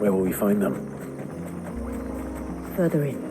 Where will we find them? Further in.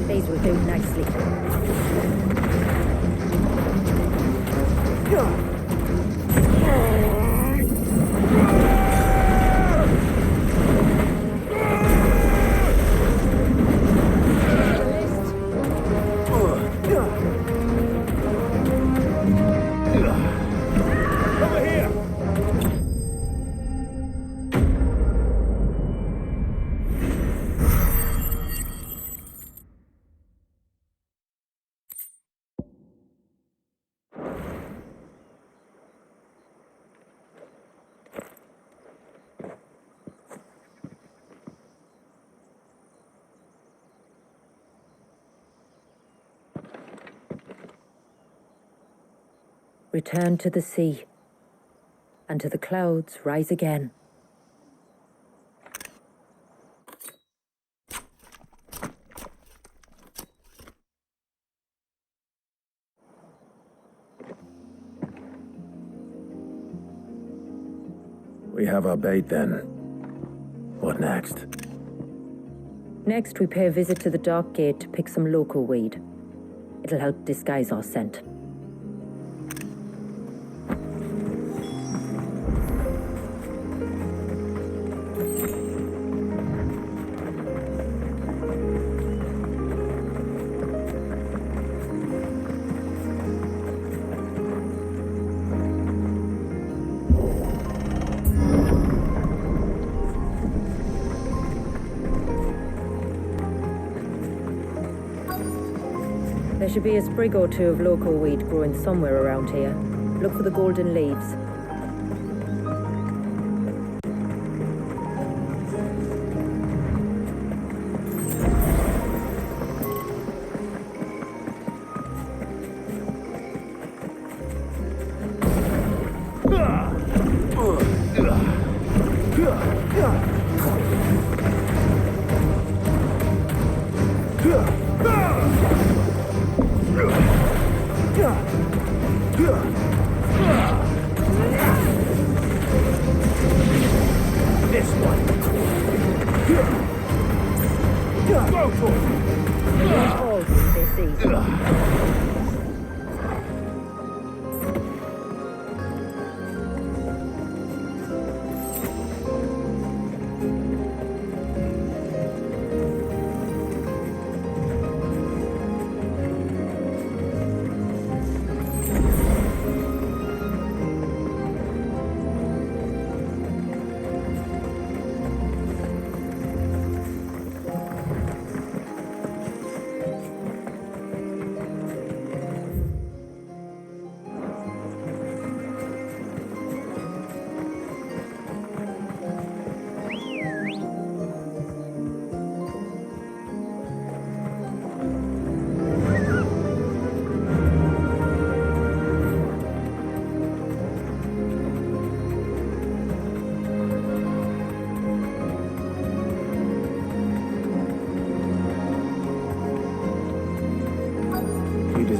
These will do nicely. Return to the sea, and to the clouds rise again. We have our bait then. What next? Next, we pay a visit to the dock gate to pick some local weed. It'll help disguise our scent. There should be a sprig or two of local weed growing somewhere around here. Look for the golden leaves.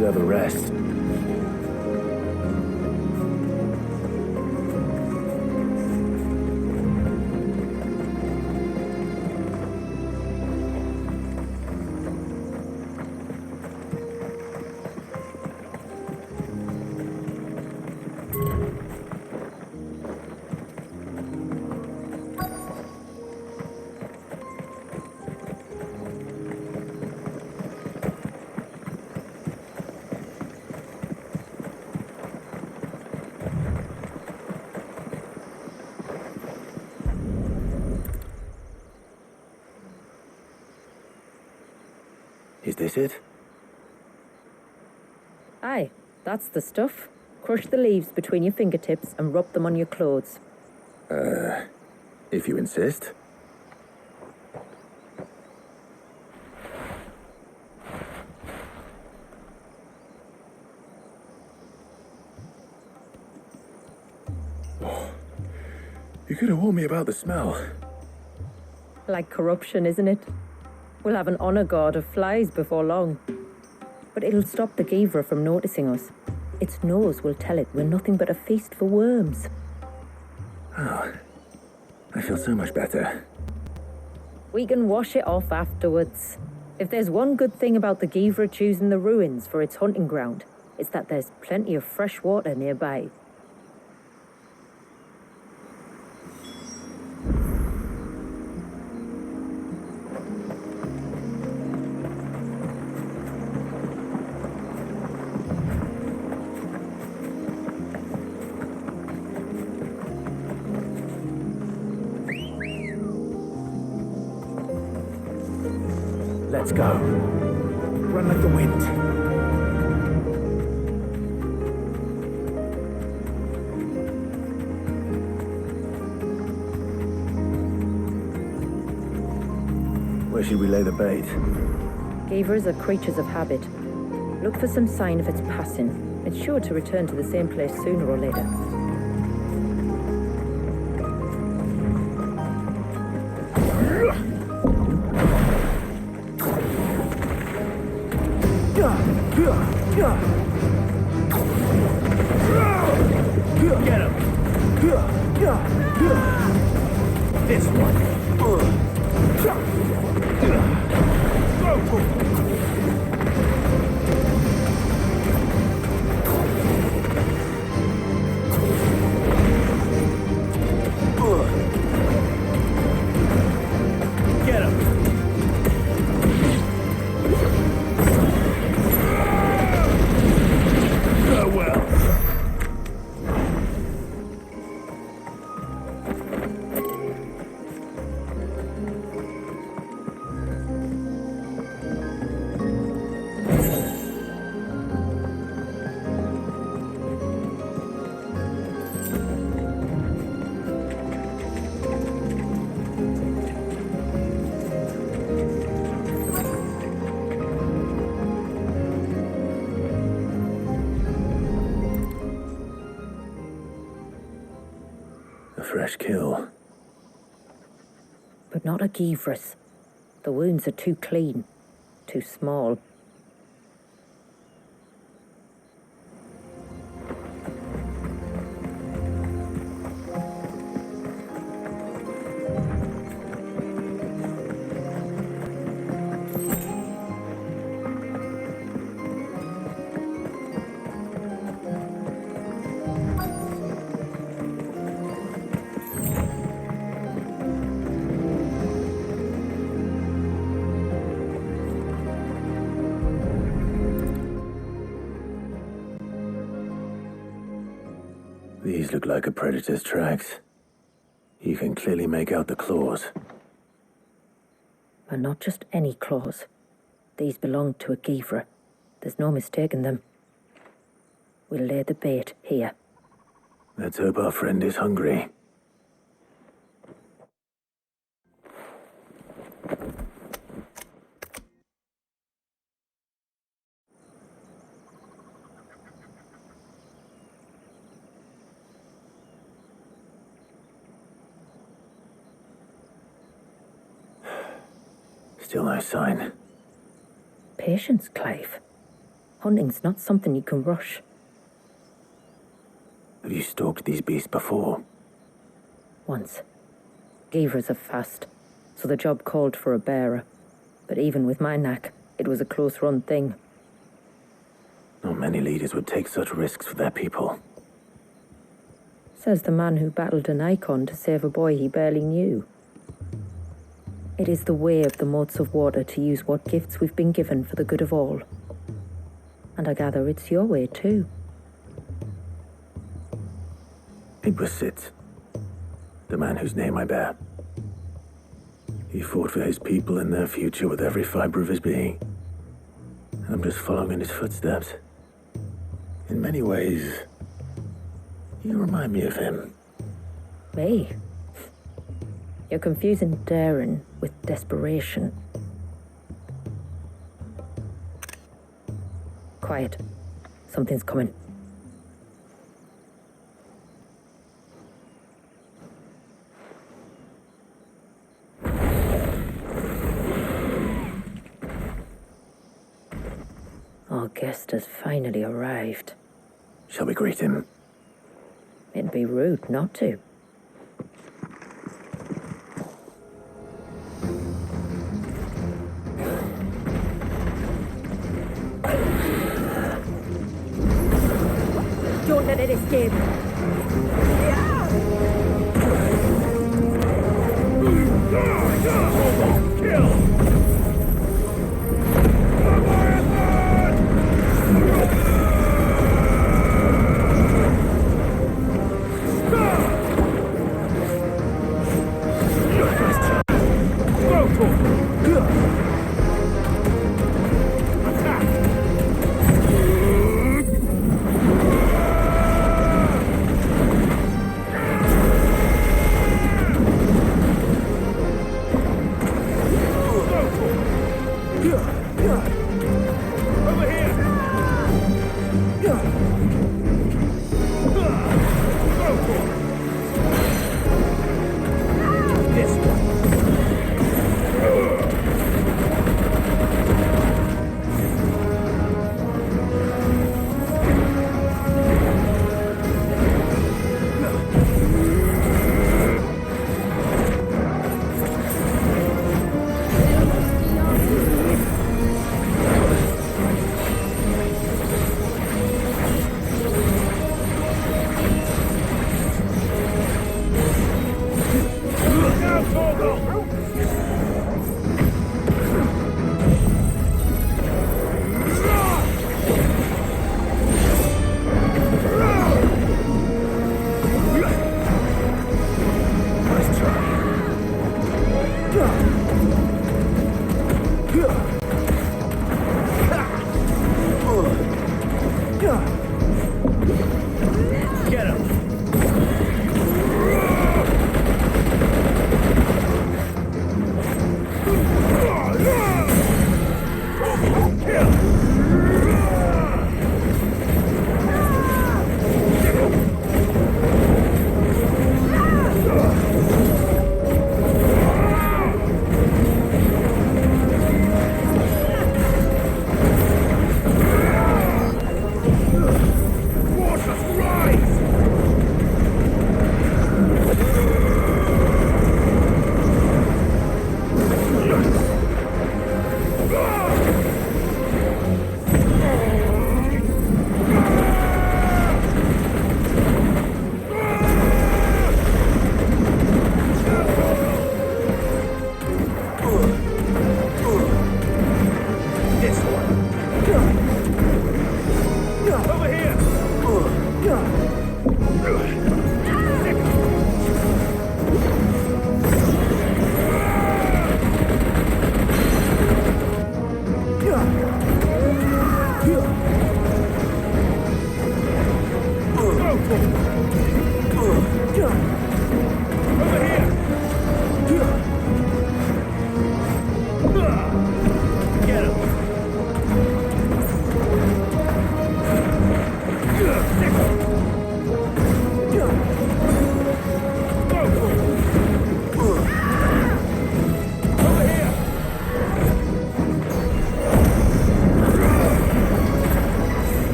deserve a rest. Is this it? Aye, that's the stuff. Crush the leaves between your fingertips and rub them on your clothes. If you insist. You could have warned me about the smell. Like corruption, isn't it? We'll have an honour guard of flies before long. But it'll stop the Givra from noticing us. Its nose will tell it we're nothing but a feast for worms. Oh, I feel so much better. We can wash it off afterwards. If there's one good thing about the Givra choosing the ruins for its hunting ground, it's that there's plenty of fresh water nearby. Let's go. Run like the wind. Where should we lay the bait? Givras are creatures of habit. Look for some sign of its passing. It's sure to return to the same place sooner or later. Get him! This one. Get him! Well. A fresh kill. But not a Givras. The wounds are too clean, too small. These look like a predator's tracks. You can clearly make out the claws. And not just any claws. These belong to a Givra. There's no mistaking them. We'll lay the bait here. Let's hope our friend is hungry. Still no sign. Patience, Clive. Hunting's not something you can rush. Have you stalked these beasts before? Once. Gavers are fast, so the job called for a bearer. But even with my knack, it was a close-run thing. Not many leaders would take such risks for their people. Says the man who battled an icon to save a boy he barely knew. It is the way of the motes of water to use what gifts we've been given for the good of all. And I gather it's your way too. It was Sid, the man whose name I bear. He fought for his people and their future with every fiber of his being. And I'm just following in his footsteps. In many ways, you remind me of him. Me? You're confusing daring with desperation. Quiet. Something's coming. Our guest has finally arrived. Shall we greet him? It'd be rude not to. Don't let it escape. Kill!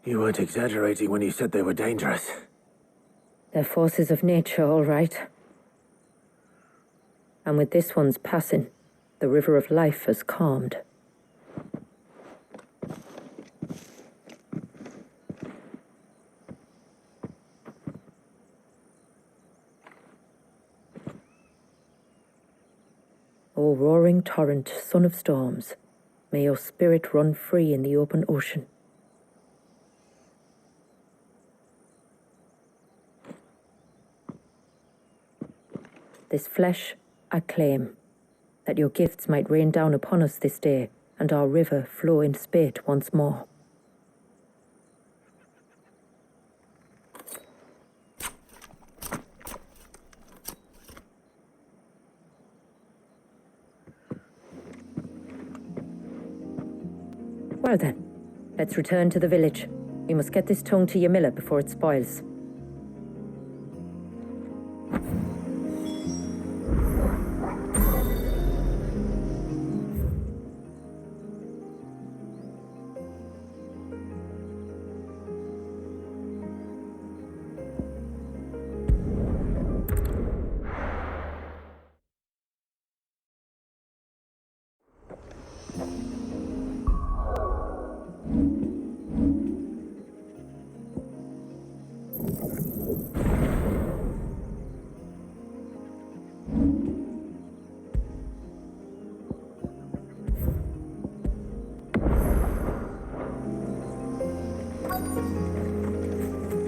You weren't exaggerating when you said they were dangerous. They're forces of nature, all right. And with this one's passing, the river of life has calmed. O roaring torrent, son of storms, may your spirit run free in the open ocean. This flesh I claim, that your gifts might rain down upon us this day, and our river flow in spate once more. Well then, let's return to the village. We must get this tongue to Yamila before it spoils.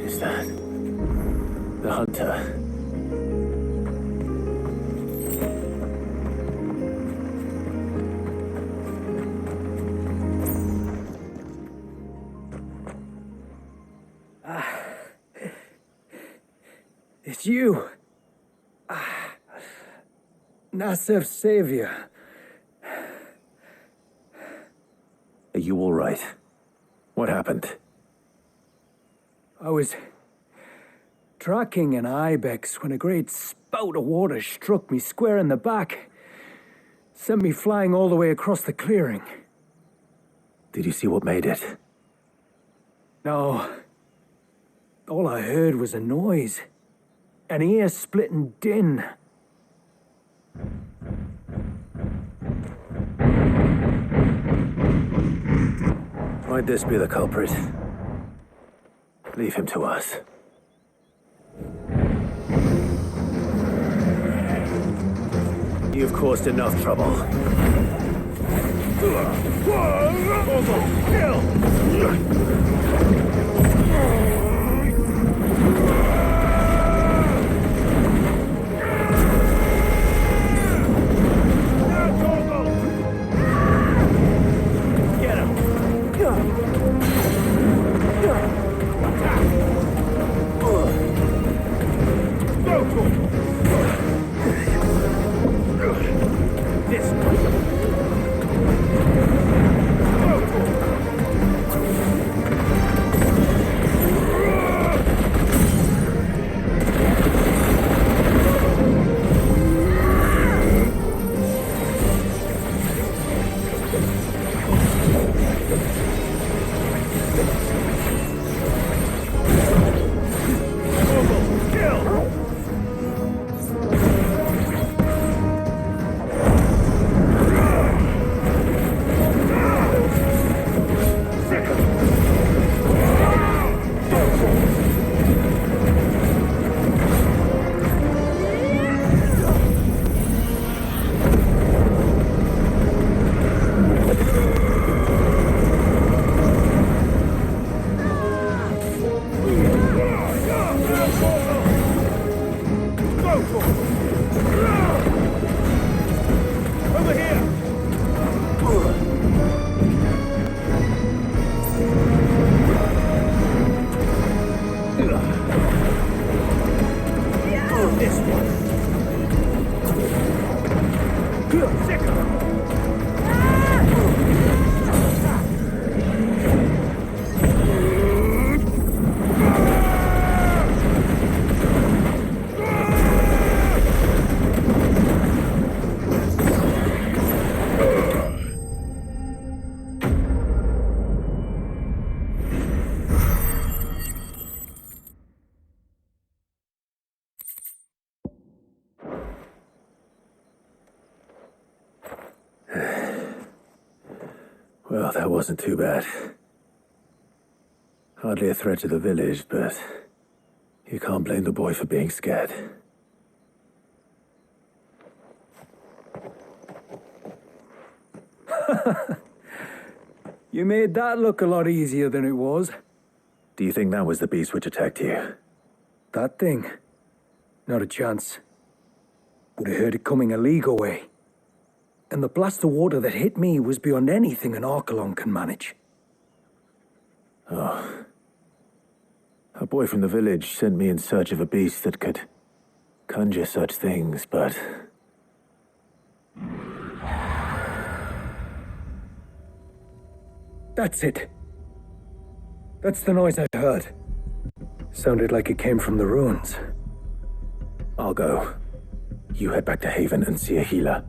Is that the hunter? It's you. Nasef's savior. Are you all right? What happened? I was tracking an ibex when a great spout of water struck me square in the back. Sent me flying all the way across the clearing. Did you see what made it? No. All I heard was a noise. An ear-splitting din. Might this be the culprit? Leave him to us. You've caused enough trouble. Get him! This Well, that wasn't too bad. Hardly a threat to the village, but you can't blame the boy for being scared. You made that look a lot easier than it was. Do you think that was the beast which attacked you? That thing? Not a chance. Would have heard it coming a league away. And the blast of water that hit me was beyond anything an Archelon can manage. Oh. A boy from the village sent me in search of a beast that could conjure such things, but... That's it. That's the noise I heard. Sounded like it came from the ruins. I'll go. You head back to Haven and see a healer.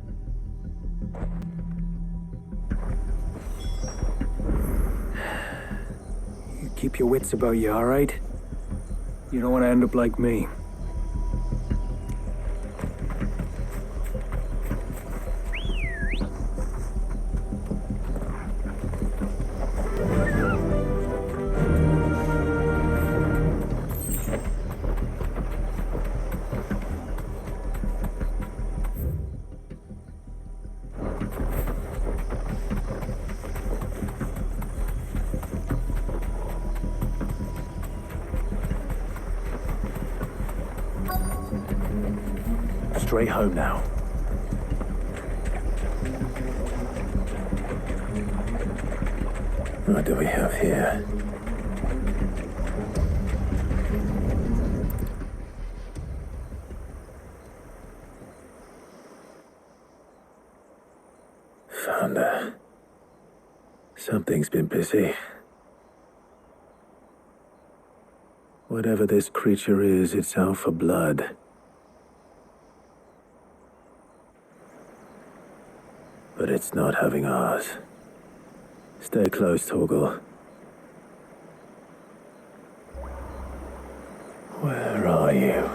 You keep your wits about you, all right? You don't want to end up like me. Straight home now. What do we have here? Found her. Something's been busy. Whatever this creature is, it's out for blood. But it's not having ours. Stay close, Torgal. Where are you?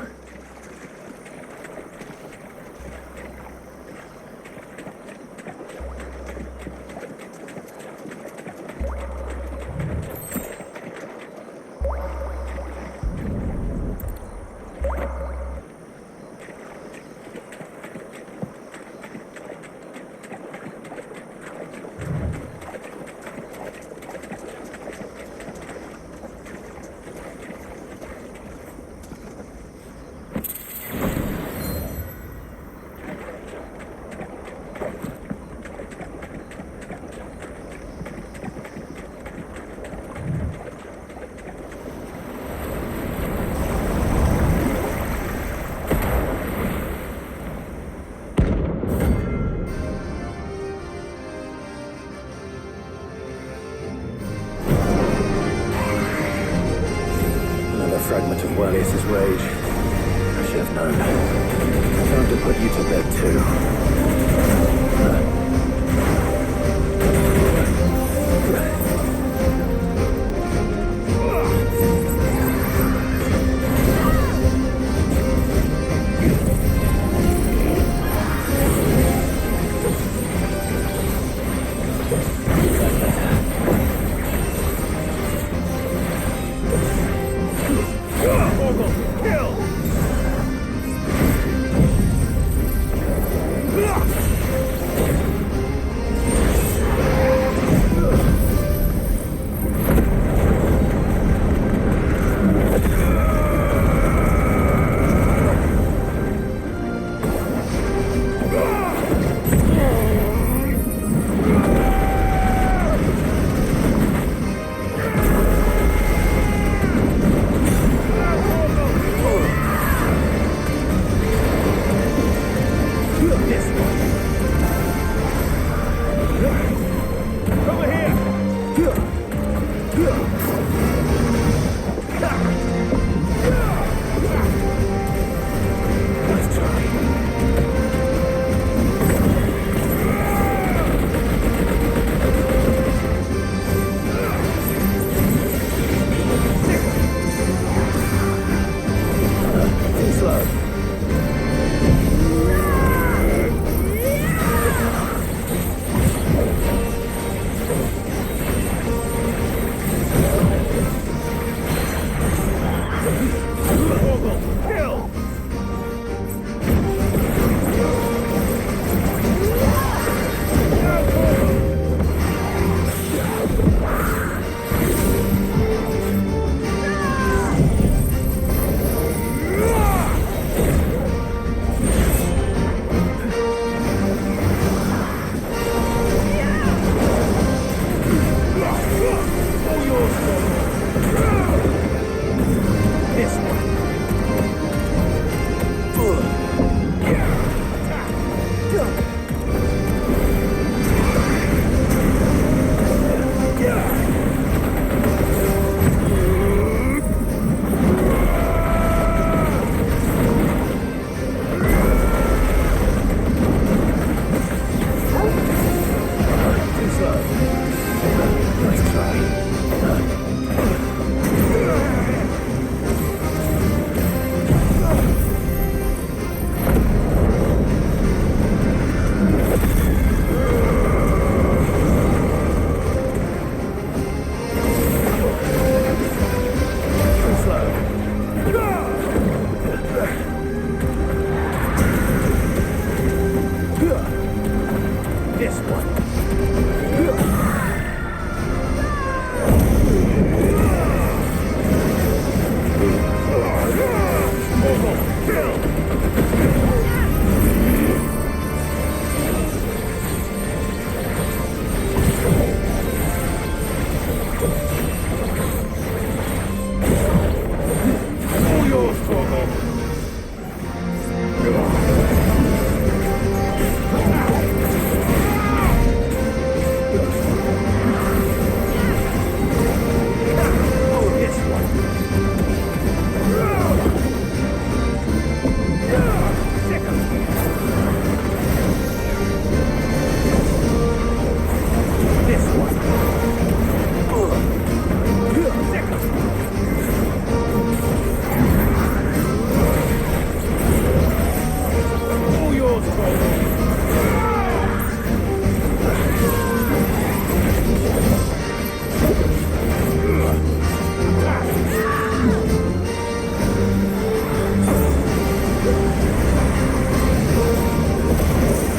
Fragment of Walius's rage. I should have known. Time to put you to bed too.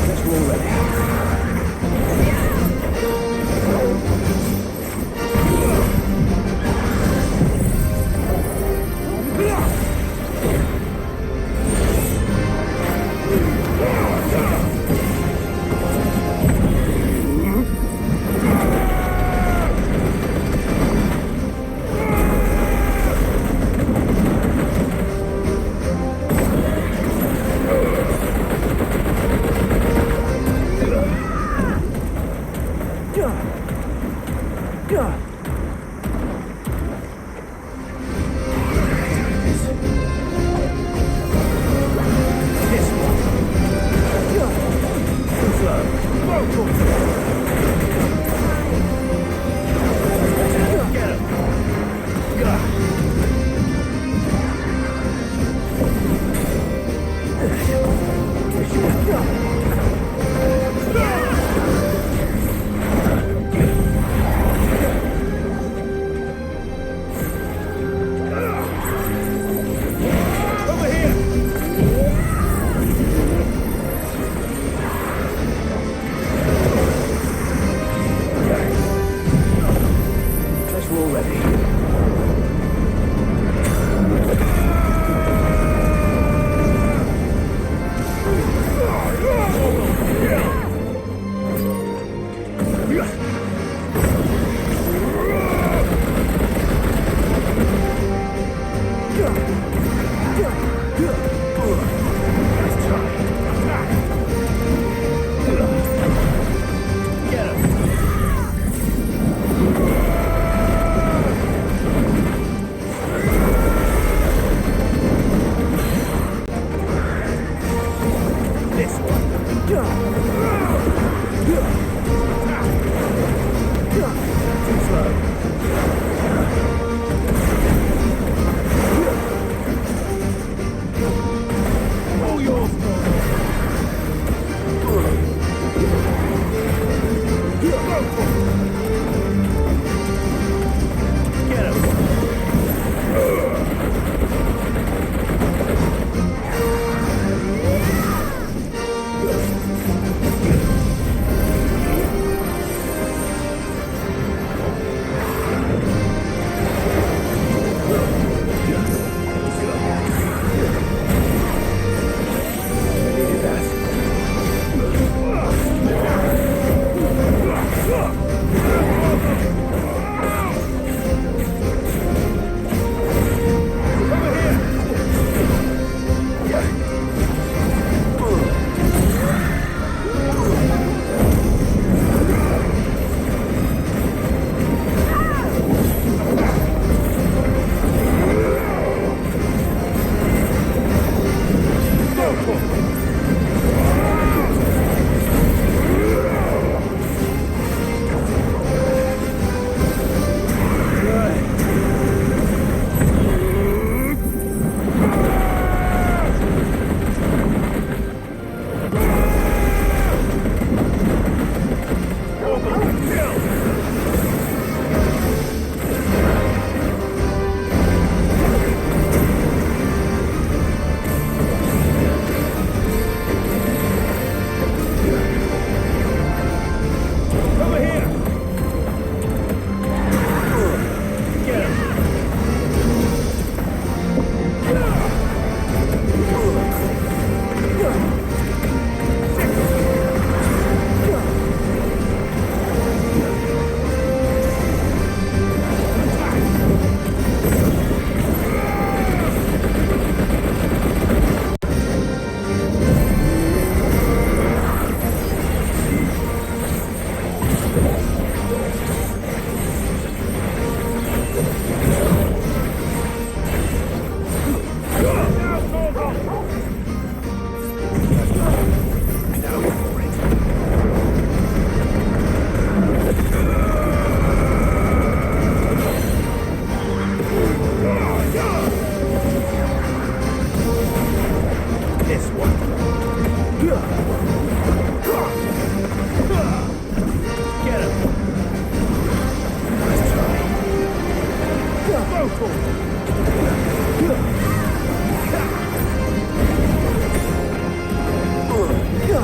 Let's roll that.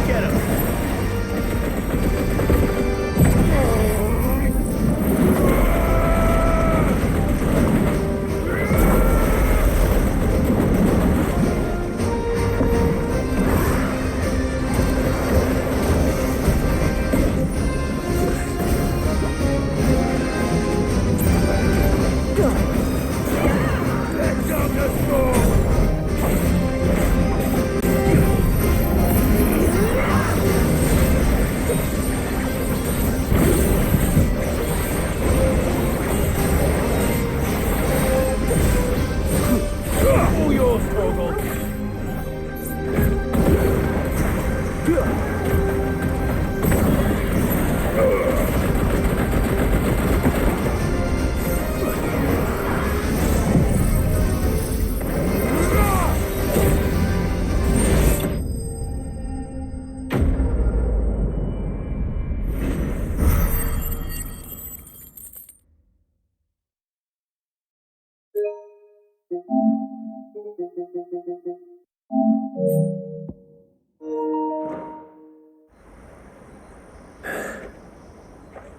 Get him!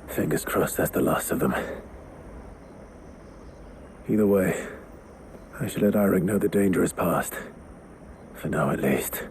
Fingers crossed that's the last of them. Either way, I should let Eric know the danger is past. For now, at least.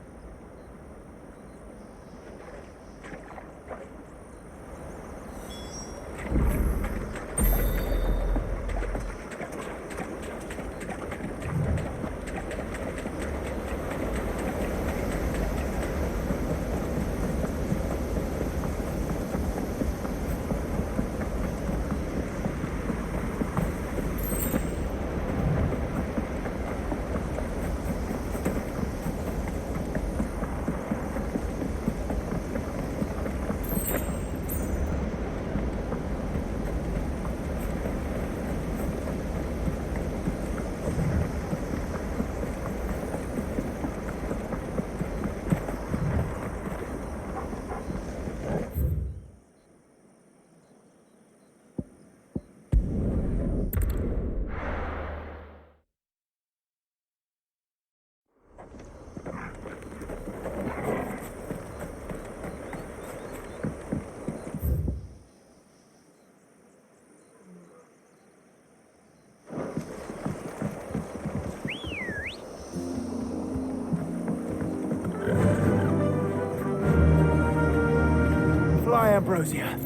Ambrosia.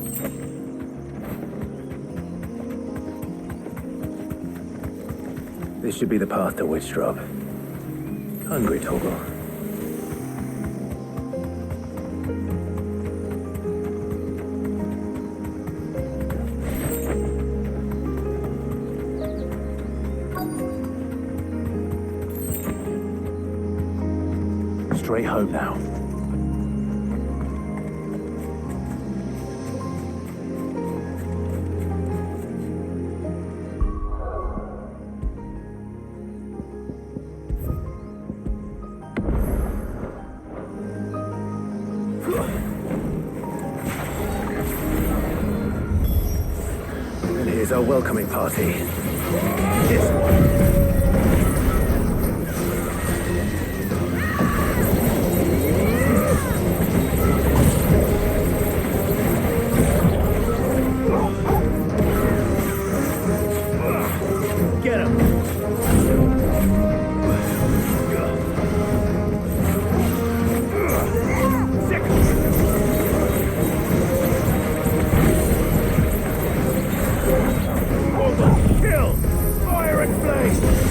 This should be the path to Witch Drop. Hungry, Toggle. Straight home now. And here's our welcoming party. This one. Kill! Fire and flame!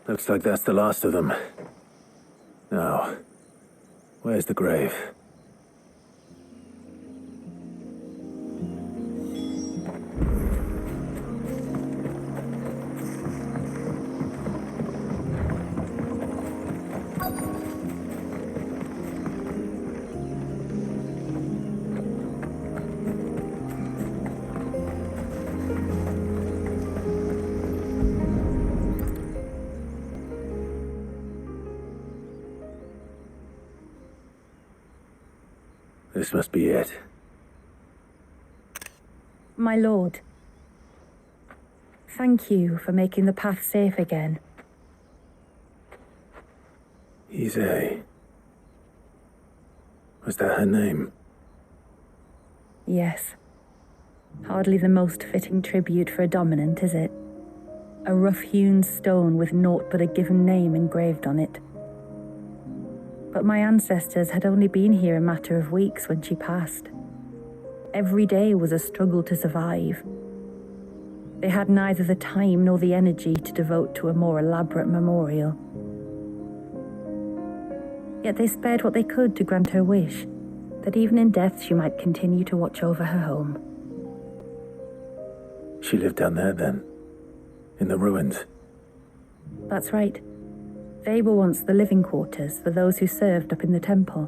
Looks like that's the last of them. Now, where's the grave? This must be it. My lord, thank you for making the path safe again. XVI. Was that her name? Yes. Hardly the most fitting tribute for a dominant, is it? A rough-hewn stone with naught but a given name engraved on it. But my ancestors had only been here a matter of weeks when she passed. Every day was a struggle to survive. They had neither the time nor the energy to devote to a more elaborate memorial. Yet they spared what they could to grant her wish, that even in death she might continue to watch over her home. She lived down there then? In the ruins? That's right. They were once the living quarters for those who served up in the temple.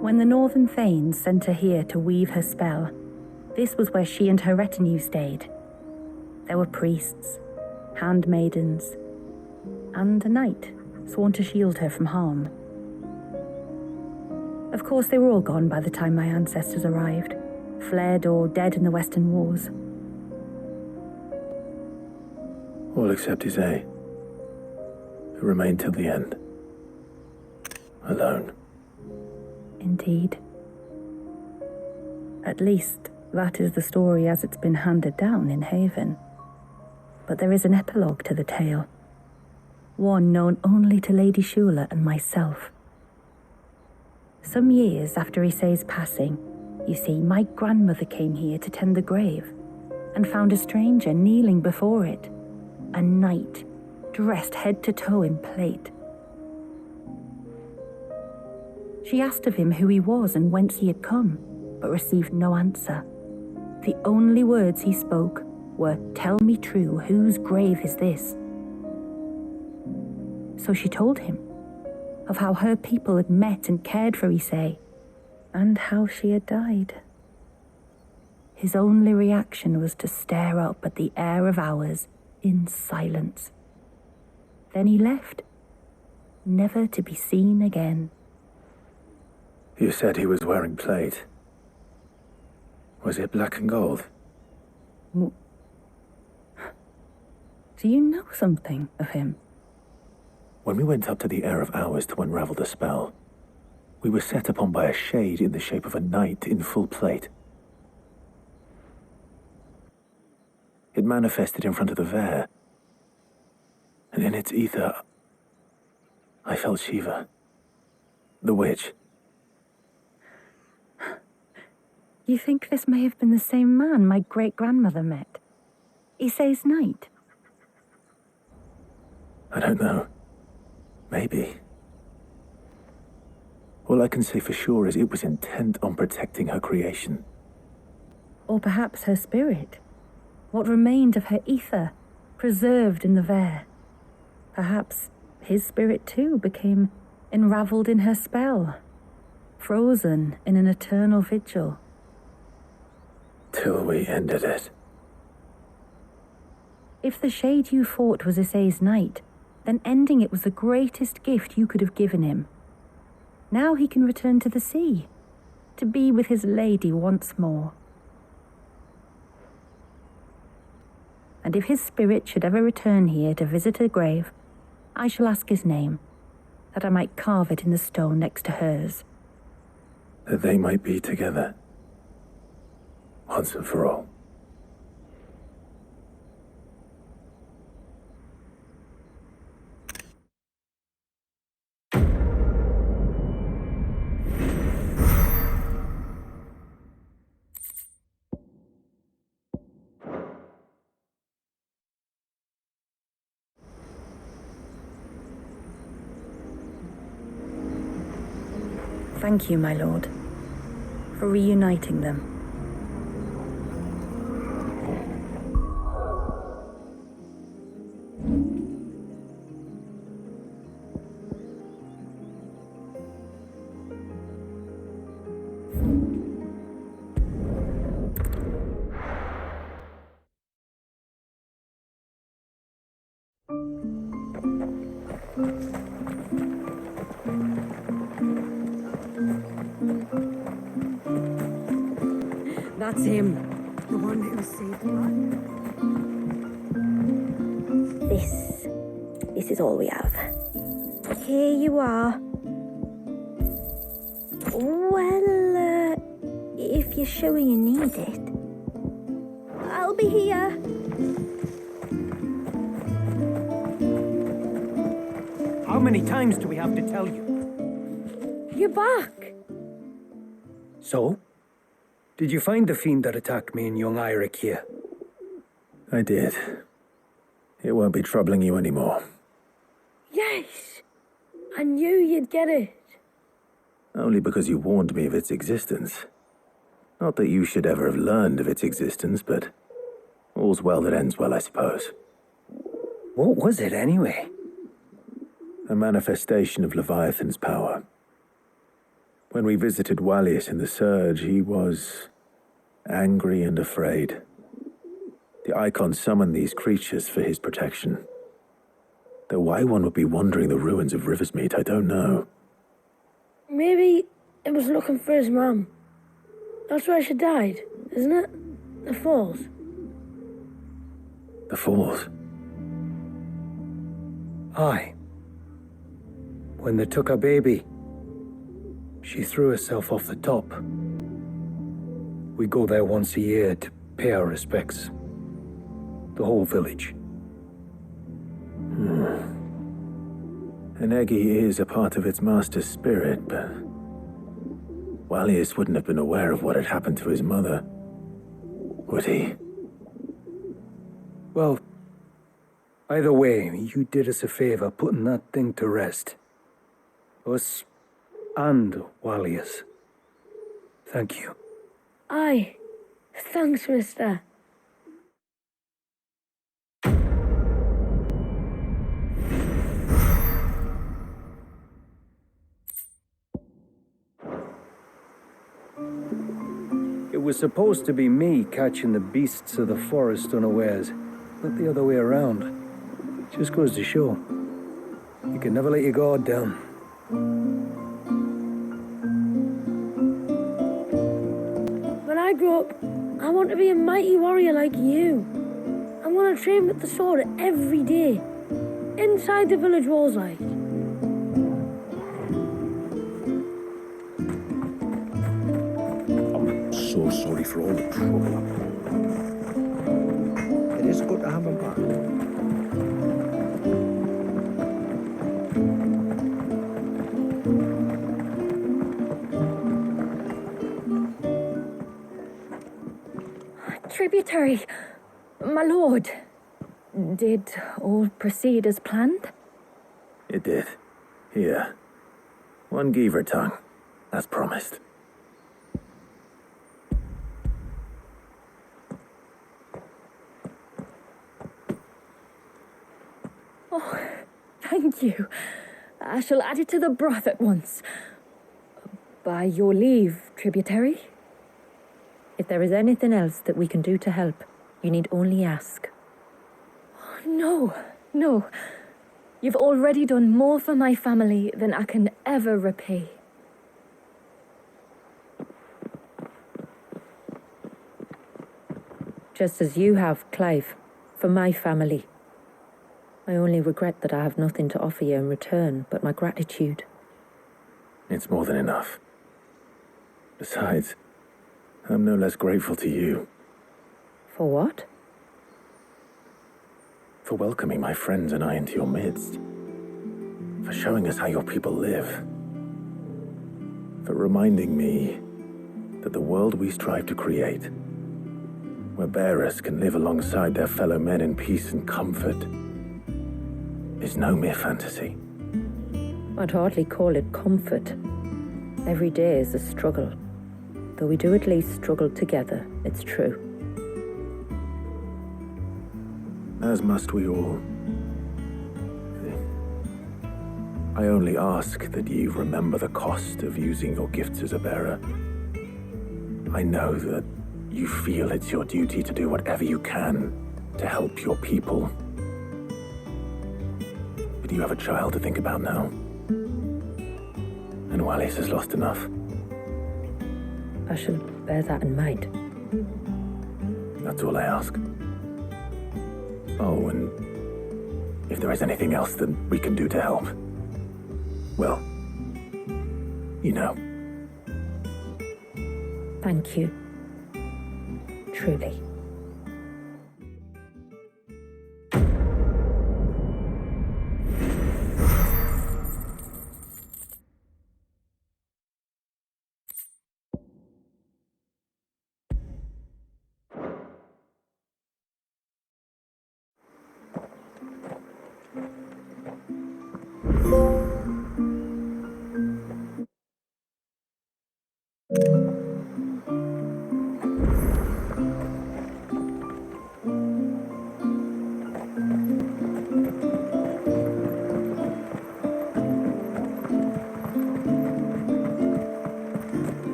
When the Northern Thanes sent her here to weave her spell, this was where she and her retinue stayed. There were priests, handmaidens, and a knight sworn to shield her from harm. Of course, they were all gone by the time my ancestors arrived, fled or dead in the Western Wars. All except XVI, who remained till the end. Alone. Indeed. At least, that is the story as it's been handed down in Haven. But there is an epilogue to the tale. One known only to Lady Shula and myself. Some years after Issei's passing, you see, my grandmother came here to tend the grave and found a stranger kneeling before it. A knight, dressed head to toe in plate. She asked of him who he was and whence he had come, but received no answer. The only words he spoke were, "Tell me true, whose grave is this?" So she told him of how her people had met and cared for Issei, and how she had died. His only reaction was to stare up at the air of hours in silence. Then he left, never to be seen again. You said he was wearing plate. Was it black and gold? Do you know something of him? When we went up to the Air of Hours to unravel the spell, We were set upon by a shade in the shape of a knight in full plate. It manifested in front of the Vare, and in its ether, I felt Shiva, the witch. You think this may have been the same man my great-grandmother met? XVI's knight? I don't know. Maybe. All I can say for sure is it was intent on protecting her creation. Or perhaps her spirit? What remained of her ether, preserved in the Vare? Perhaps his spirit too became enraveled in her spell, frozen in an eternal vigil. Till we ended it. If the shade you fought was XVI's knight, then ending it was the greatest gift you could have given him. Now he can return to the sea, to be with his lady once more. And if his spirit should ever return here to visit her grave, I shall ask his name, that I might carve it in the stone next to hers. That they might be together. Once and for all. Thank you, my lord, for reuniting them. That's him. The one who saved blood. This is all we have. Here you are. Well, if you're sure you need it, I'll be here. How many times do we have to tell you? You're back. So? Did you find the fiend that attacked me and young Eirik here? I did. It won't be troubling you anymore. Yes. I knew you'd get it. Only because you warned me of its existence. Not that you should ever have learned of its existence, but all's well that ends well, I suppose. What was it anyway? A manifestation of Leviathan's power. When we visited Wallius in the Surge, he was angry and afraid. The Icon summoned these creatures for his protection. Though why one would be wandering the ruins of Riversmeet, I don't know. Maybe it was looking for his mum. That's where she died, isn't it? The Falls. The Falls? Aye. When they took her baby, she threw herself off the top. We go there once a year to pay our respects. The whole village. An Eggy is a part of its master's spirit, but Wallius wouldn't have been aware of what had happened to his mother, would he? Well, either way, you did us a favor putting that thing to rest. Us and Wallius. Thank you. Aye. Thanks, mister. It was supposed to be me catching the beasts of the forest unawares, not the other way around. Just goes to show. You can never let your guard down. When I grow up, I want to be a mighty warrior like you. I want to train with the sword every day. Inside the village walls, like. so sorry for all the trouble. It is good to have him back. Tributary, my lord. Did all proceed as planned? It did. Here. One Geaver tongue, as promised. Oh, thank you. I shall add it to the broth at once. By your leave, Tributary. If there is anything else that we can do to help, you need only ask. No. You've already done more for my family than I can ever repay. Just as you have, Clive, for my family. I only regret that I have nothing to offer you in return but my gratitude. It's more than enough. Besides, I'm no less grateful to you. For what? For welcoming my friends and I into your midst. For showing us how your people live. For reminding me that the world we strive to create, where bearers can live alongside their fellow men in peace and comfort, is no mere fantasy. I'd hardly call it comfort. Every day is a struggle. Though we do at least struggle together, it's true. As must we all. I only ask that you remember the cost of using your gifts as a bearer. I know that you feel it's your duty to do whatever you can to help your people. But you have a child to think about now. And Wallis has lost enough. I shall bear that in mind. That's all I ask. Oh, and if there is anything else that we can do to help, well, you know. Thank you. Truly.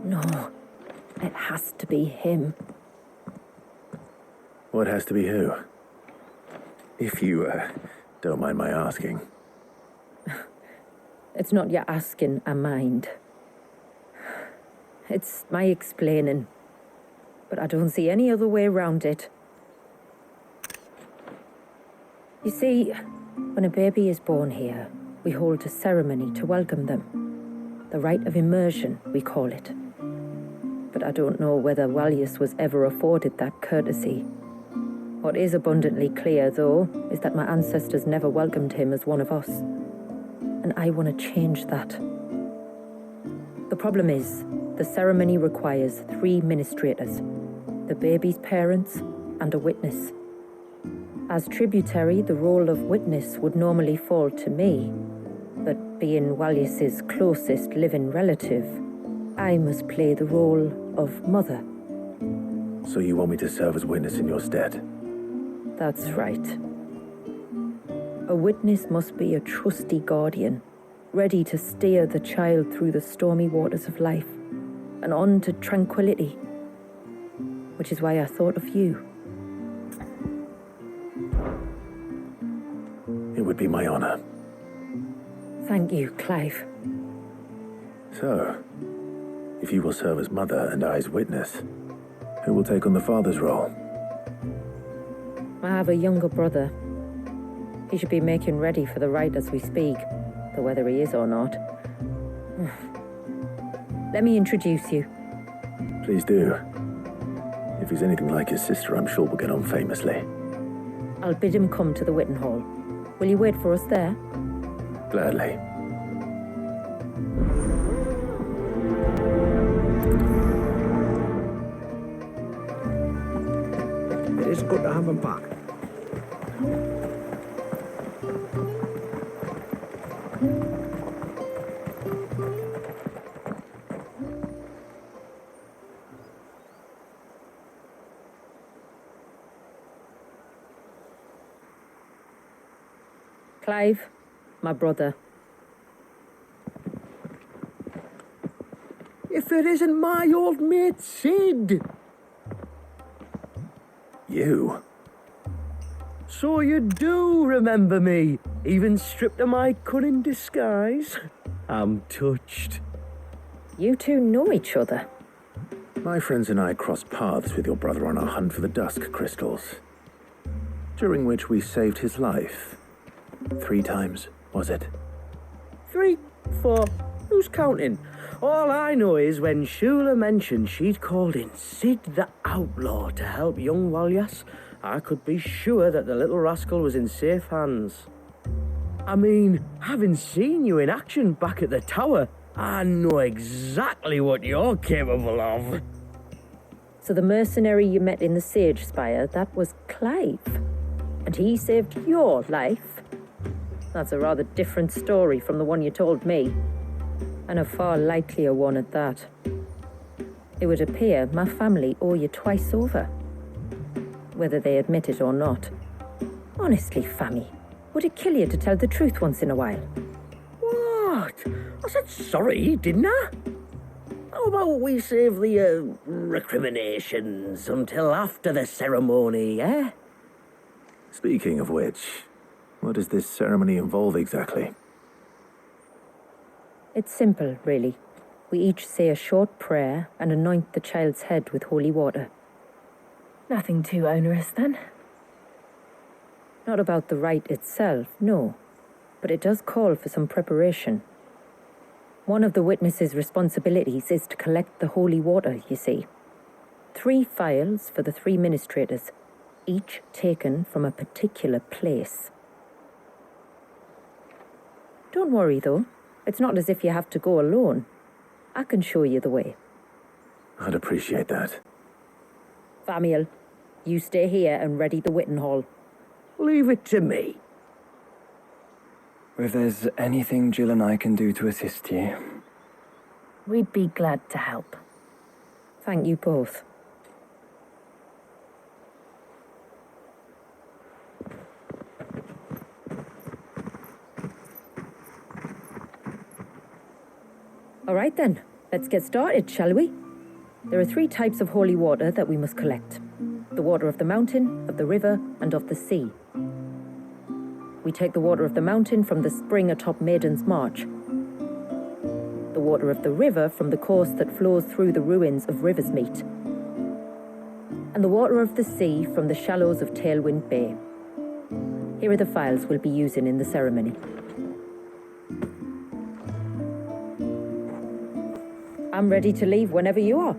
No, it has to be him. What has to be who? If you, don't mind my asking. It's not your asking, I mind. It's my explaining. But I don't see any other way around it. You see, when a baby is born here, we hold a ceremony to welcome them. The rite of immersion, we call it. But I don't know whether Wallius was ever afforded that courtesy. What is abundantly clear, though, is that my ancestors never welcomed him as one of us. And I want to change that. The problem is, the ceremony requires 3 ministrators, the baby's parents and a witness. As tributary, the role of witness would normally fall to me, but being Wallius's closest living relative, I must play the role of mother. So you want me to serve as witness in your stead? That's right. A witness must be a trusty guardian, ready to steer the child through the stormy waters of life and on to tranquility, which is why I thought of you. It would be my honor. Thank you, Clive. So, if you will serve as mother and I as witness, who will take on the father's role? I have a younger brother. He should be making ready for the rite as we speak, though whether he is or not. Let me introduce you. Please do. If he's anything like his sister, I'm sure we'll get on famously. I'll bid him come to the Witten Hall. Will you wait for us there? Gladly. It is good to have him back. Clive, my brother. If it isn't my old mate Sid. You? So you do remember me, even stripped of my cunning disguise? I'm touched. You two know each other. My friends and I crossed paths with your brother on our hunt for the dusk crystals, during which we saved his life. 3 times, was it? 3, 4, who's counting? All I know is when Shula mentioned she'd called in Sid the Outlaw to help young Walyas, I could be sure that the little rascal was in safe hands. I mean, having seen you in action back at the tower, I know exactly what you're capable of. So the mercenary you met in the Sage Spire, that was Clive. And he saved your life. That's a rather different story from the one you told me. And a far likelier one at that. It would appear my family owe you twice over. Whether they admit it or not. Honestly, Fammy, would it kill you to tell the truth once in a while? What? I said sorry, didn't I? How about we save the, recriminations until after the ceremony, eh? Speaking of which, what does this ceremony involve exactly? It's simple, really. We each say a short prayer and anoint the child's head with holy water. Nothing too onerous then. Not about the rite itself, no. But it does call for some preparation. One of the witness's responsibilities is to collect the holy water, you see. 3 phials for the 3 ministrators, each taken from a particular place. Don't worry, though. It's not as if you have to go alone. I can show you the way. I'd appreciate that. Famiel, you stay here and ready the Witten Hall. Leave it to me. If there's anything Jill and I can do to assist you. We'd be glad to help. Thank you both. All right then, let's get started, shall we? There are 3 types of holy water that we must collect. The water of the mountain, of the river, and of the sea. We take the water of the mountain from the spring atop Maiden's March. The water of the river from the course that flows through the ruins of Riversmeet. And the water of the sea from the shallows of Tailwind Bay. Here are the phials we'll be using in the ceremony. I'm ready to leave whenever you are.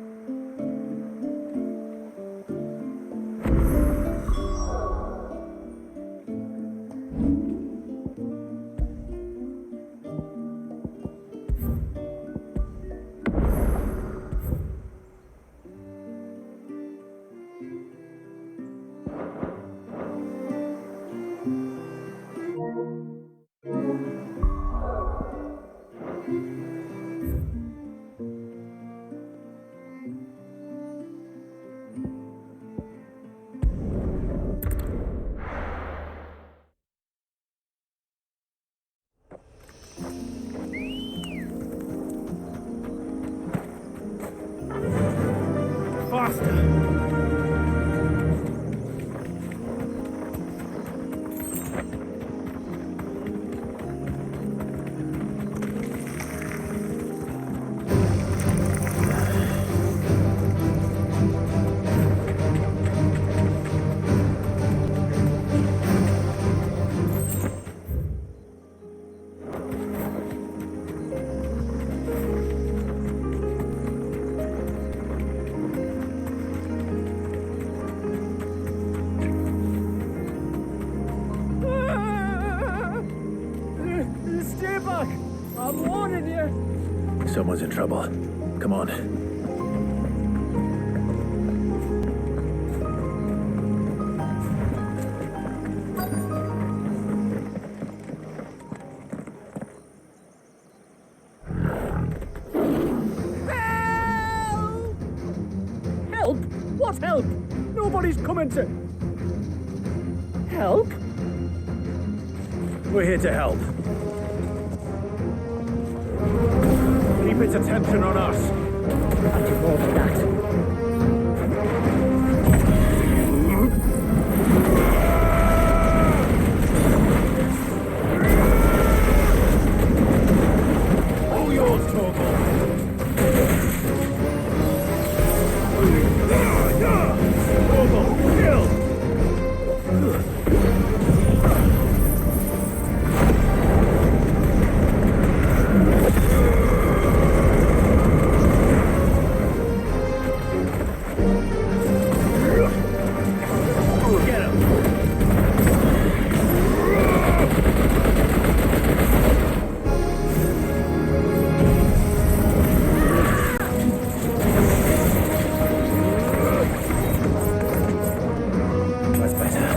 Stay back! I'm warning you! Someone's in trouble. Come on. Help! What help? Nobody's coming to... Help? We're here to help. Keep its attention on us. I'll do more than that. All yours, Torgal. Torgal, kill! Get him! That's better.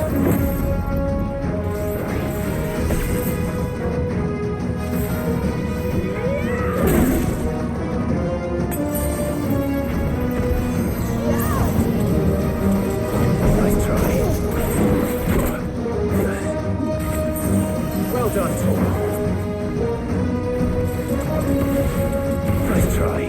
Nice try. Well done, Tom. Nice try.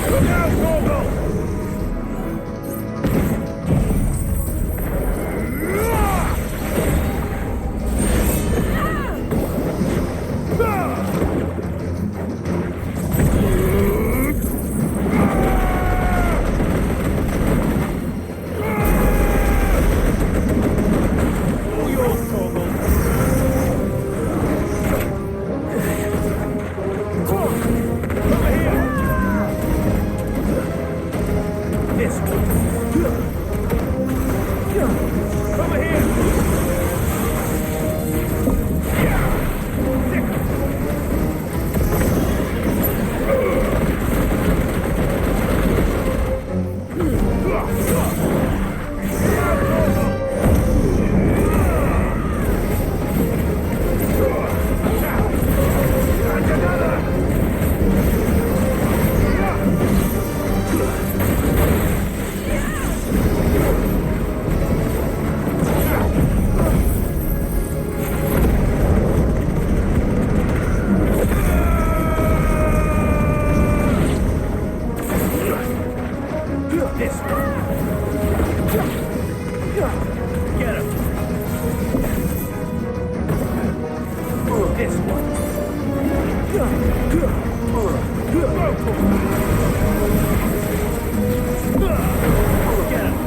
Look out, Torgal! All yours, Torgal. Over here! This one. Over here! And another! This one. Get him. This one. Get him.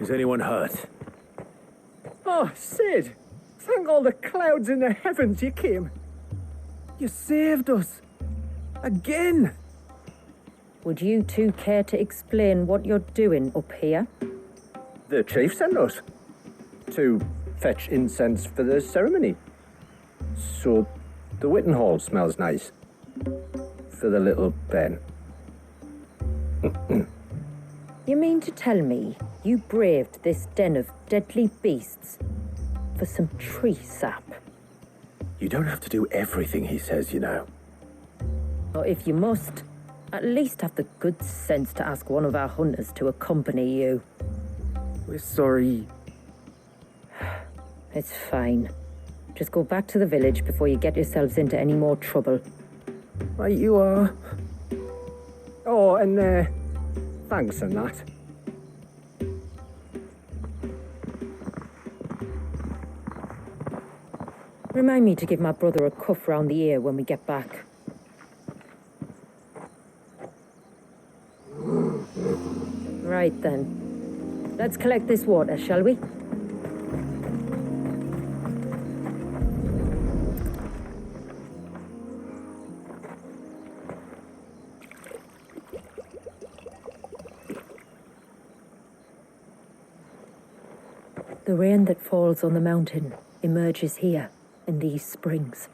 Is anyone hurt? Oh, Sid! Thank all the clouds in the heavens you came. You saved us. Again! Would you two care to explain what you're doing up here? The chief sent us to fetch incense for the ceremony. So the Witten Hall smells nice. For the little Ben. You mean to tell me you braved this den of deadly beasts for some tree sap? You don't have to do everything he says, you know. Or if you must, at least have the good sense to ask one of our hunters to accompany you. We're sorry. It's fine. Just go back to the village before you get yourselves into any more trouble. Right you are. Oh, and thanks and that. Remind me to give my brother a cuff round the ear when we get back. Right then. Let's collect this water, shall we? The rain that falls on the mountain emerges here in these springs.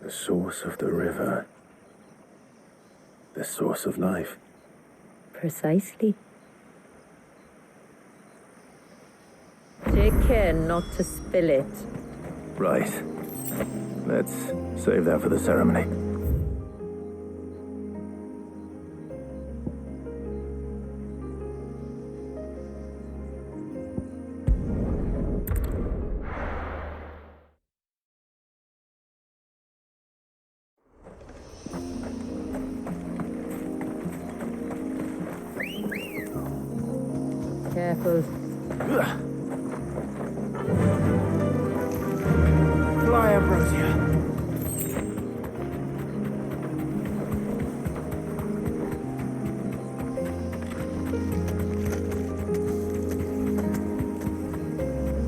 The source of the river. The source of life. Precisely. Take care not to spill it. Right. Let's save that for the ceremony. Careful. Fly, Ambrosia.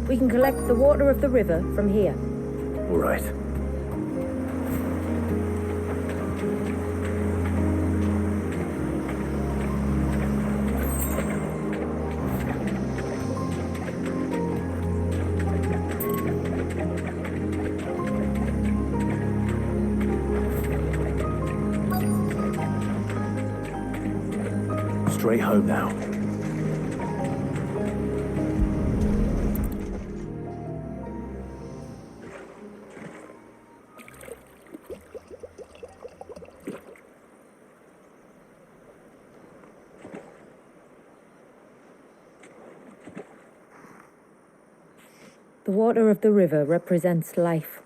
We can collect the water of the river from here. All right. Straight home now. The water of the river represents life.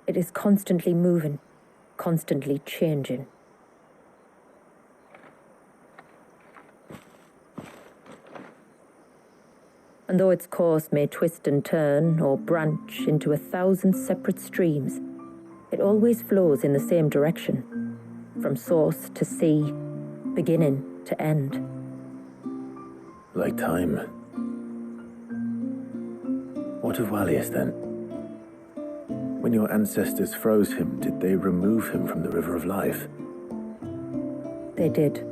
It is constantly moving, constantly changing. And though its course may twist and turn or branch into 1,000 separate streams, it always flows in the same direction, from source to sea, beginning to end. Like time. What of Wallius then? When your ancestors froze him, did they remove him from the River of Life? They did.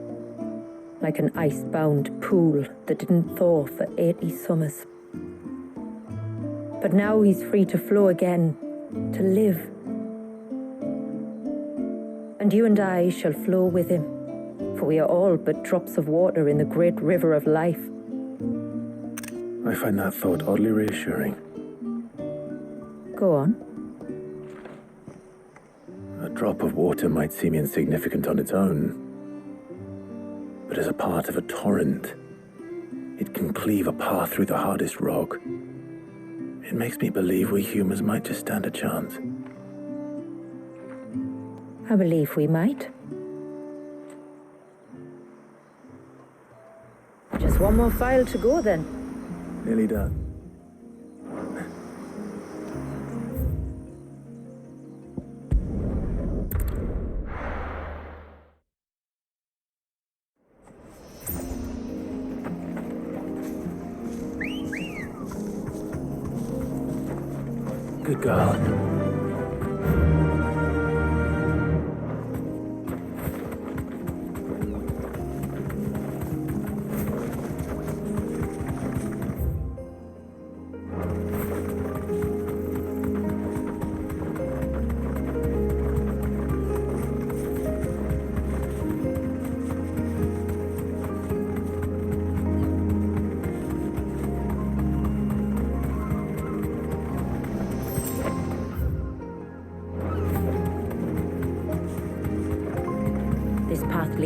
Like an ice-bound pool that didn't thaw for 80 summers. But now he's free to flow again, to live. And you and I shall flow with him, for we are all but drops of water in the great river of life. I find that thought oddly reassuring. Go on. A drop of water might seem insignificant on its own, but as a part of a torrent, it can cleave a path through the hardest rock. It makes me believe we humans might just stand a chance. I believe we might. Just one more file to go then. Nearly done. Good girl.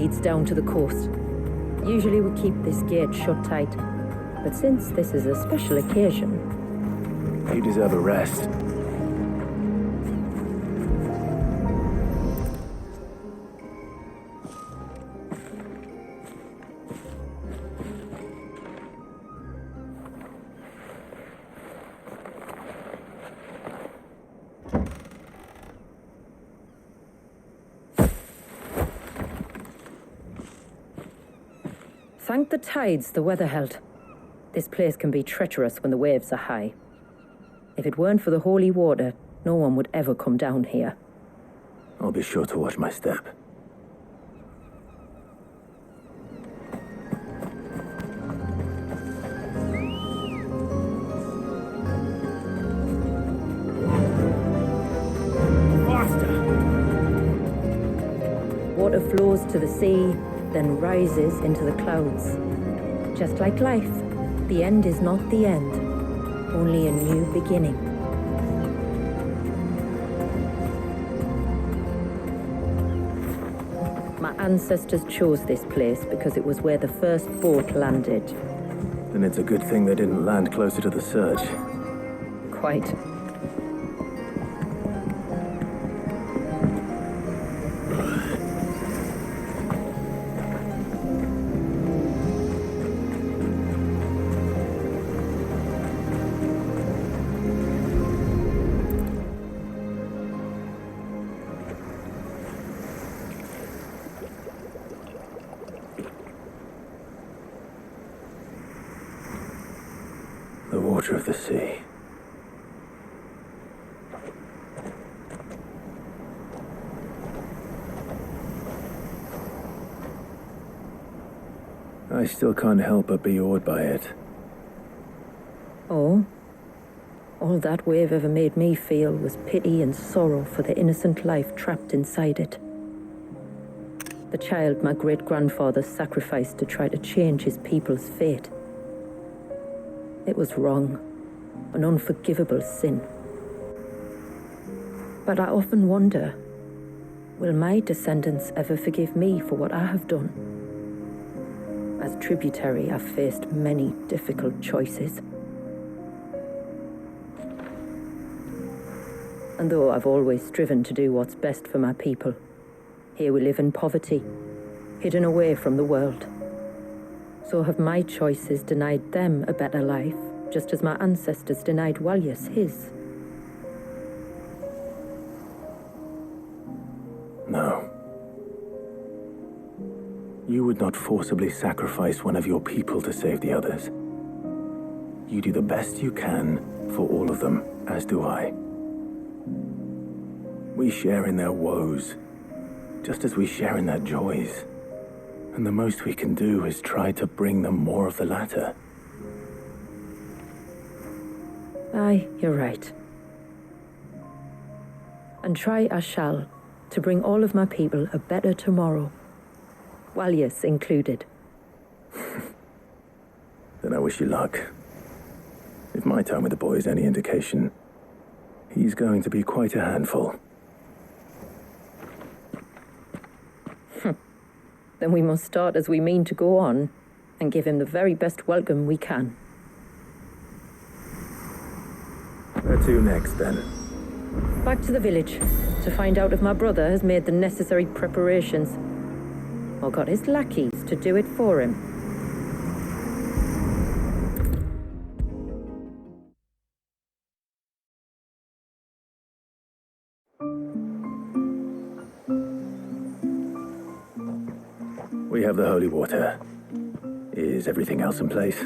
leads down to the coast. Usually we keep this gate shut tight, but since this is a special occasion, You deserve a rest. thank the tides the weather held. This place can be treacherous when the waves are high. If it weren't for the holy water, no one would ever come down here. I'll be sure to watch my step. Water flows to the sea, then rises into the clouds. Just like life, the end is not the end, only a new beginning. My ancestors chose this place because it was where the first boat landed. Then it's a good thing they didn't land closer to the surge. Quite. The water of the sea. I still can't help but be awed by it. Oh? All that wave ever made me feel was pity and sorrow for the innocent life trapped inside it. The child my great-grandfather sacrificed to try to change his people's fate. It was wrong, an unforgivable sin. But I often wonder, will my descendants ever forgive me for what I have done? As tributary, I've faced many difficult choices. And though I've always striven to do what's best for my people, here we live in poverty, hidden away from the world. So have my choices denied them a better life, just as my ancestors denied Walyas his? No. You would not forcibly sacrifice one of your people to save the others. You do the best you can for all of them, as do I. We share in their woes, just as we share in their joys. And the most we can do is try to bring them more of the latter. Aye, you're right. And try I shall, to bring all of my people a better tomorrow. Walyas included. Then I wish you luck. If my time with the boy is any indication, he's going to be quite a handful. Then we must start as we mean to go on, and give him the very best welcome we can. Where to next, then? Back to the village, to find out if my brother has made the necessary preparations, or got his lackeys to do it for him. We have the holy water. Is everything else in place?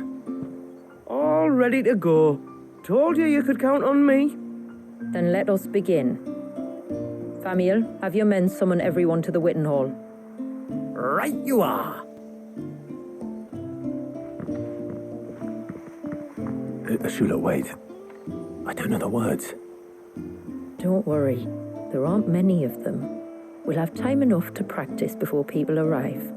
All ready to go. Told you could count on me. Then let us begin. Famiel, have your men summon everyone to the Witten Hall. Right you are. Shula, wait. I don't know the words. Don't worry, there aren't many of them. We'll have time enough to practice before people arrive.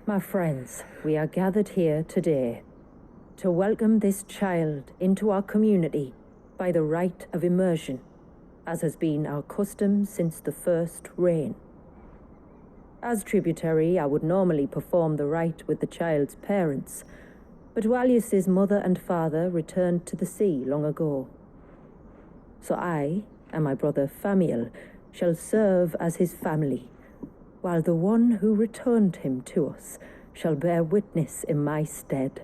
My friends, we are gathered here today to welcome this child into our community by the rite of immersion, as has been our custom since the first reign. As tributary, I would normally perform the rite with the child's parents, but Walius's mother and father returned to the sea long ago. So I and my brother Famiel shall serve as his family, while the one who returned him to us shall bear witness in my stead.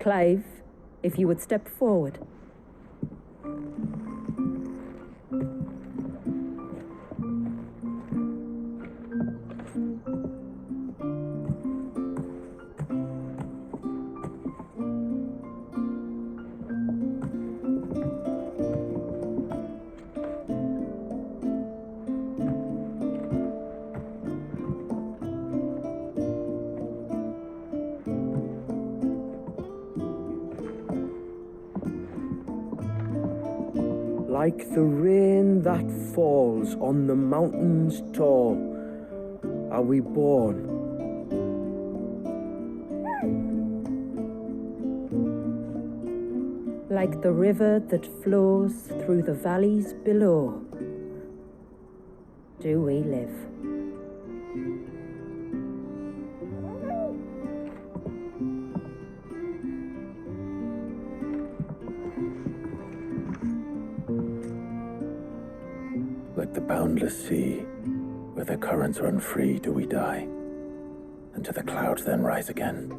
Clive, if you would step forward. Like the rain that falls on the mountains tall, are we born. Like the river that flows through the valleys below, do we live. Like the boundless sea, where the currents run free, do we die, and to the clouds then rise again.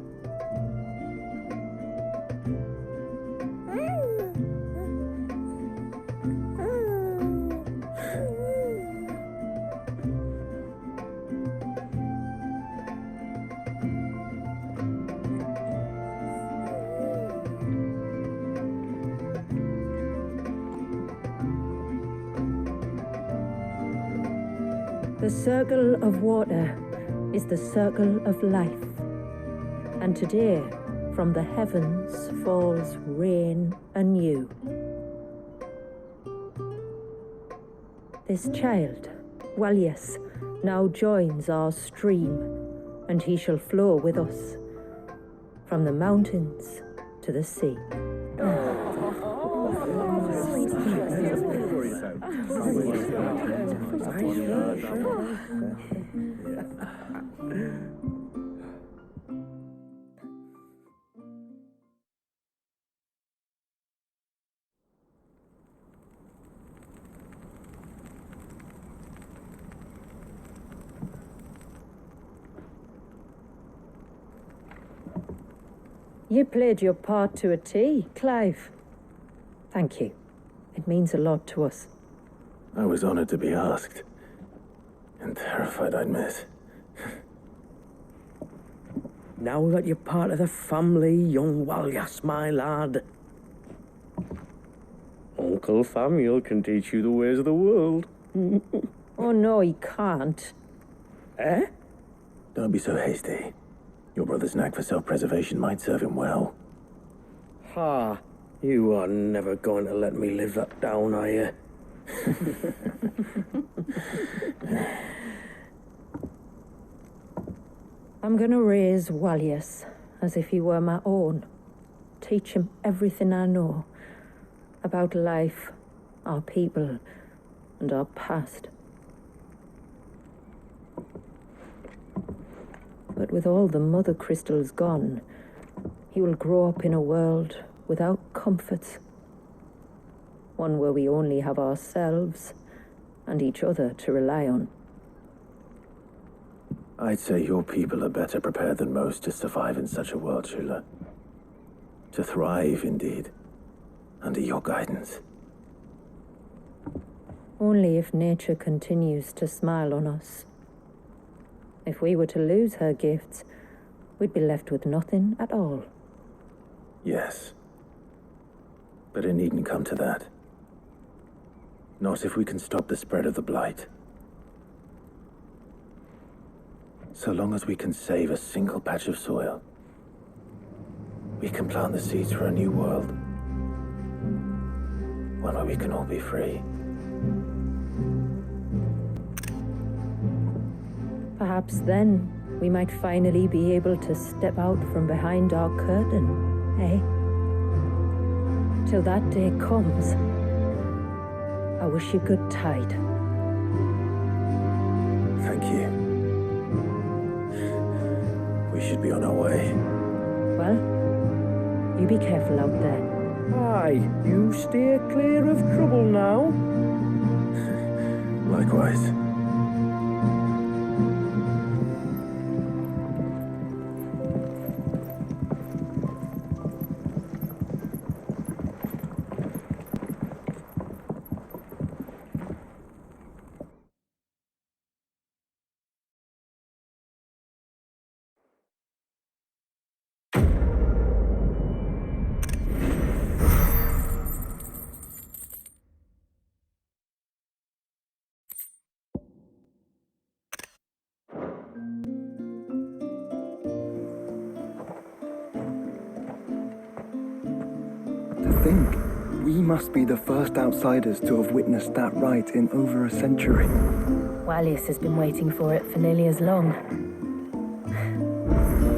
The circle of water is the circle of life, and today from the heavens falls rain anew. This child, Walius, now joins our stream, and he shall flow with us from the mountains to the sea. You played your part to a T, Clive. Thank you. It means a lot to us. I was honored to be asked, and terrified I'd miss. Now that you're part of the family, young Walyas, my lad. Uncle Famiel can teach you the ways of the world. Oh no, he can't. Eh? Don't be so hasty. Your brother's knack for self-preservation might serve him well. Ha! You are never going to let me live that down, are you? I'm gonna raise Walius as if he were my own. Teach him everything I know about life, our people, and our past. But with all the mother crystals gone, he will grow up in a world without comforts. One where we only have ourselves and each other to rely on. I'd say your people are better prepared than most to survive in such a world, Shula. To thrive, indeed, under your guidance. Only if nature continues to smile on us. If we were to lose her gifts, we'd be left with nothing at all. Yes. But it needn't come to that. Not if we can stop the spread of the blight. So long as we can save a single patch of soil, we can plant the seeds for a new world. One where we can all be free. Perhaps then we might finally be able to step out from behind our curtain, eh? Till that day comes, I wish you good tide. Thank you. We should be on our way. Well, you be careful out there. Aye, you steer clear of trouble now. Likewise. To think, we must be the first outsiders to have witnessed that rite in over a century. Wallius has been waiting for it for nearly as long.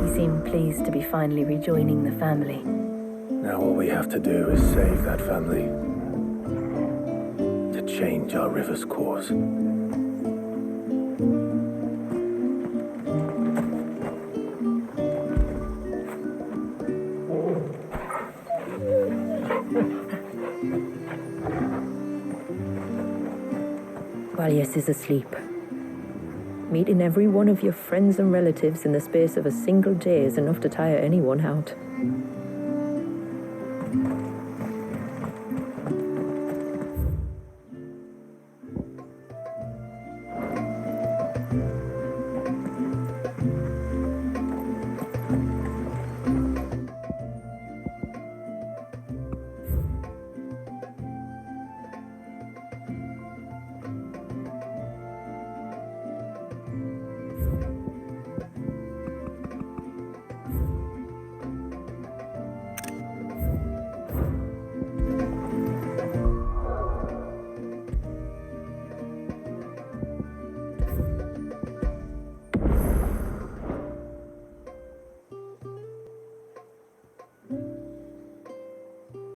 He seemed pleased to be finally rejoining the family. Now all we have to do is save that family. To change our river's course. Wallius is asleep. Meeting every one of your friends and relatives in the space of a single day is enough to tire anyone out.